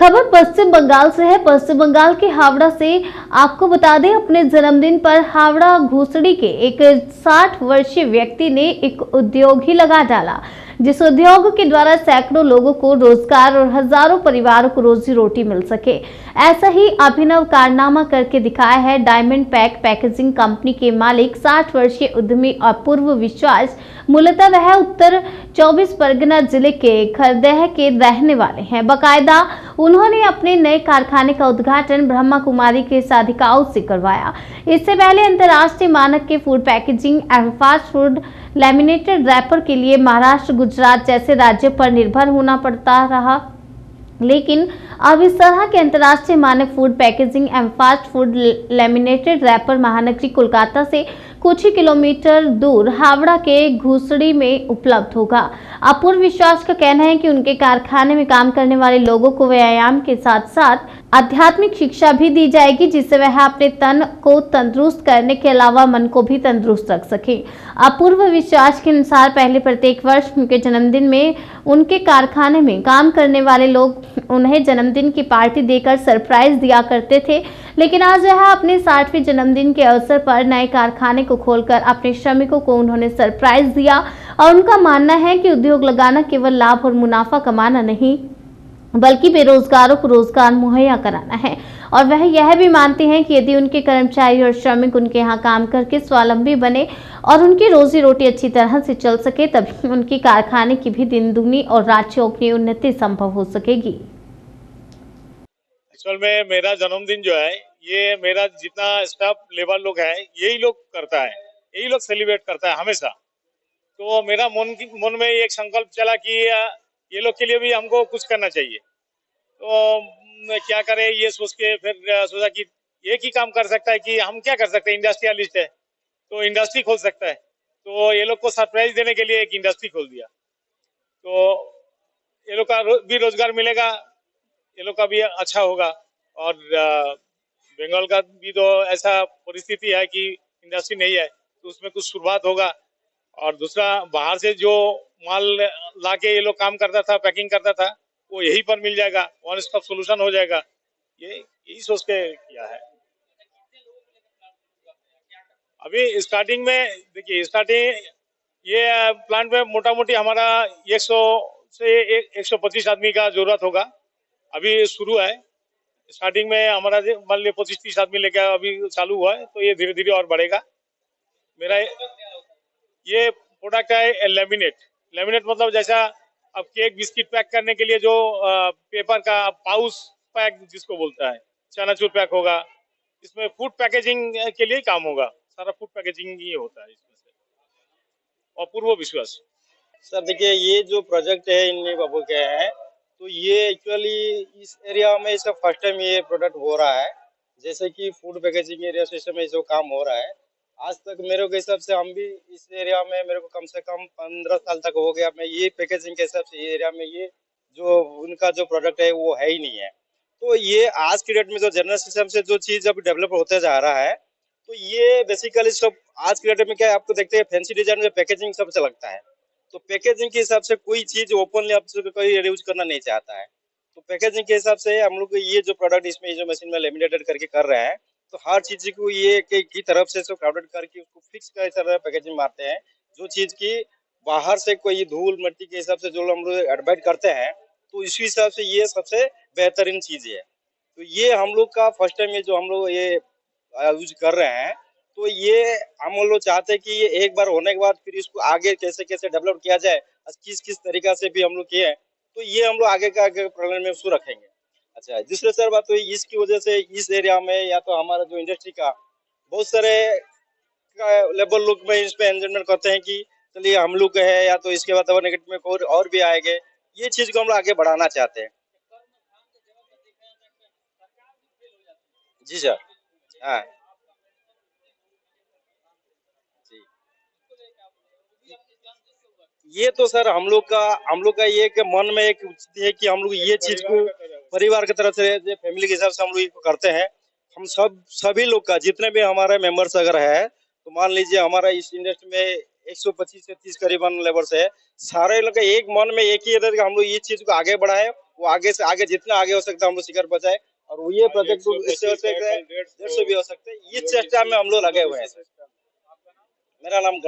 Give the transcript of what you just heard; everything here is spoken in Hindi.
खबर पश्चिम बंगाल से है। पश्चिम बंगाल के हावड़ा से आपको बता दें, अपने जन्मदिन पर हावड़ा घुसड़ी के एक 60 वर्षीय व्यक्ति ने एक उद्योग ही लगा डाला, जिस उद्योग के द्वारा सैकड़ों लोगों को रोजगार और हजारों परिवारों को रोजी रोटी मिल सके। ऐसा ही अभिनव कारनामा करके दिखाया है डायमंड पैक पैकेजिंग कंपनी के मालिक 60 वर्षीय उद्यमी अपूर्व विश्वास। मूलतः वह उत्तर 24 परगना जिले के खरदेह के रहने वाले हैं। बाकायदा उन्होंने अपने नए कारखाने का उद्घाटन ब्रह्मा कुमारी के साधिकाओं से करवाया। इससे पहले अंतर्राष्ट्रीय मानक के food packaging and fast food laminated wrapper के लिए महाराष्ट्र, गुजरात जैसे राज्यों पर निर्भर होना पड़ता रहा, लेकिन अब इस तरह के अंतर्राष्ट्रीय मानक food packaging and fast food laminated wrapper महानगरी कोलकाता से कुछ ही किलोमीटर दूर हावड़ा के घुसड़ी में उपलब्ध होगा। अपूर्व विश्वास का कहना है कि उनके कारखाने में काम करने वाले लोगों को व्यायाम के साथ साथ आध्यात्मिक शिक्षा भी दी जाएगी, जिससे वह अपने तन को तंदुरुस्त करने के अलावा मन को भी तंदुरुस्त रख सके। अपूर्व विश्वास के अनुसार पहले प्रत्येक वर्ष उनके जन्मदिन में उनके कारखाने में काम करने वाले लोग उन्हें जन्मदिन की पार्टी देकर सरप्राइज दिया करते थे, लेकिन आज वह अपने 60वें जन्मदिन के अवसर पर नए कारखाने को खोलकर अपने श्रमिकों को उन्होंने सरप्राइज दिया। और उनका मानना है कि उद्योग लगाना केवल लाभ और मुनाफा कमाना नहीं, बल्कि बेरोजगारों को रोजगार मुहैया कराना है। और वह यह भी मानते हैं कि यदि उनके कर्मचारी और श्रमिक उनके यहाँ काम करके स्वावलंबी बने और उनकी रोजी रोटी अच्छी तरह से चल सके, तभी उनकी कारखाने की भी दिन दुनी और रात चौगुनी उन्नति संभव हो सकेगी। एक्चुअल में मेरा जन्मदिन जो है, ये मेरा जितना स्टाफ लेबर लोग है, यही लोग करता है, यही लोग सेलिब्रेट करता है हमेशा। तो मेरा मन में एक संकल्प चला कि ये लोग के लिए भी हमको कुछ करना चाहिए। तो क्या करें, ये सोच के फिर सोचा कि एक ही काम कर सकता है कि हम क्या कर सकते हैं, इंडस्ट्रियलिस्ट है तो इंडस्ट्री खोल सकता है। तो ये लोग को सरप्राइज देने के लिए एक इंडस्ट्री खोल दिया, तो ये लोग का भी रोजगार मिलेगा, ये लोग का भी अच्छा होगा। और बंगाल का भी तो ऐसा परिस्थिति है कि इंडस्ट्री नहीं है, तो उसमें कुछ शुरुआत होगा। और दूसरा, बाहर से जो माल लाके ये लोग काम करता था, पैकिंग करता था, वो यहीं पर मिल जाएगा, वन स्टॉप सोल्यूशन हो जाएगा। यही सोच के किया है। अभी स्टार्टिंग में देखिए, ये प्लांट में मोटा मोटी हमारा 100 से 125 आदमी का जरूरत होगा। अभी शुरू है, स्टार्टिंग में हमारा मान लीजिए 25-30 आदमी लेके अभी चालू हुआ है, तो ये धीरे धीरे और बढ़ेगा। मेरा ये प्रोडक्ट है लेमिनेट मतलब जैसा अब केक बिस्किट पैक करने के लिए जो पेपर का पाउच पैक जिसको बोलता है, चनाचूर पैक होगा, इसमें फूड पैकेजिंग के लिए काम होगा, सारा फूड पैकेजिंग ही होता है इसमें से। अपूर्व विश्वास सर, देखिए ये जो प्रोजेक्ट है इन बाबू के है, तो ये एक्चुअली इस एरिया में इसका फर्स्ट टाइम ये प्रोडक्ट हो रहा है। जैसे कि फूड पैकेजिंग एरिया से में जो काम हो रहा है, आज तक मेरे के हिसाब से हम भी इस एरिया में मेरे को कम से कम 15 साल तक हो गया। मैं ये पैकेजिंग के हिसाब से ये एरिया में ये जो उनका जो प्रोडक्ट है वो है ही नहीं है। तो ये आज की डेट में जो जनरल सिस्टम से जो चीज अभी डेवलप होते जा रहा है, तो ये बेसिकली सब आज की डेट में क्या है, आपको देखते हैं फैंसी डिजाइन में पैकेजिंग सबसे लगता है। तो पैकेजिंग के हिसाब से कोई चीज ओपनली आप कोई यूज करना नहीं चाहता है। तो पैकेजिंग के हिसाब से हम लोग ये जो प्रोडक्ट इसमें जो मशीन में लेमिनेटेड करके कर रहे हैं, तो हर चीज को ये की तरफ से सब क्राउडेड करके उसको फिक्स कर तरह पैकेजिंग मारते हैं। जो चीज की बाहर से कोई धूल मिट्टी के हिसाब से जो हम लोग एडवाइट करते हैं, तो इसी हिसाब से ये सबसे बेहतरीन चीज है। तो ये हम लोग का फर्स्ट टाइम ये जो हम लोग ये यूज कर रहे हैं, तो ये हम लोग चाहते हैं कि ये एक बार होने के बाद फिर इसको आगे कैसे कैसे डेवलप किया जाए, किस किस तरीका से भी हम लोग किए, तो ये हम लोग आगे का आगे प्रोग्राम में उसको रखेंगे। अच्छा, दूसरे सर बात तो इसकी वजह से इस एरिया में या तो हमारा जो इंडस्ट्री का बहुत सारे लेबर लोग में इस पे एंजॉयमेंट करते हैं कि चलिए हम लोग है, या तो इसके बाद नेगेटिव में और भी आएंगे। ये चीज को हम लोग आगे बढ़ाना चाहते हैं। जी सर, हाँ ये तो सर हम लोग का ये कि मन में एक है कि हम लोग ये चीज को परिवार की तरफ से फैमिली के हिसाब से हम लोग इसको करते हैं। हम सभी लोग का जितने भी हमारे मेंबर्स अगर है, तो मान लीजिए हमारा इस इंडस्ट्री में 125 से 30 करीबन लेबर्स है, सारे लोग एक मन में एक ही है कि हम लोग ये चीज को आगे बढ़ाए वो आगे से आगे जितना आगे हो सकता है हम लोग शिखर पहुंचाए। और ये प्रोजेक्ट इससे हो सकता है 150 भी हो सकते हैं। इस चेष्टा में हम लोग लगे हुए हैं। मेरा नाम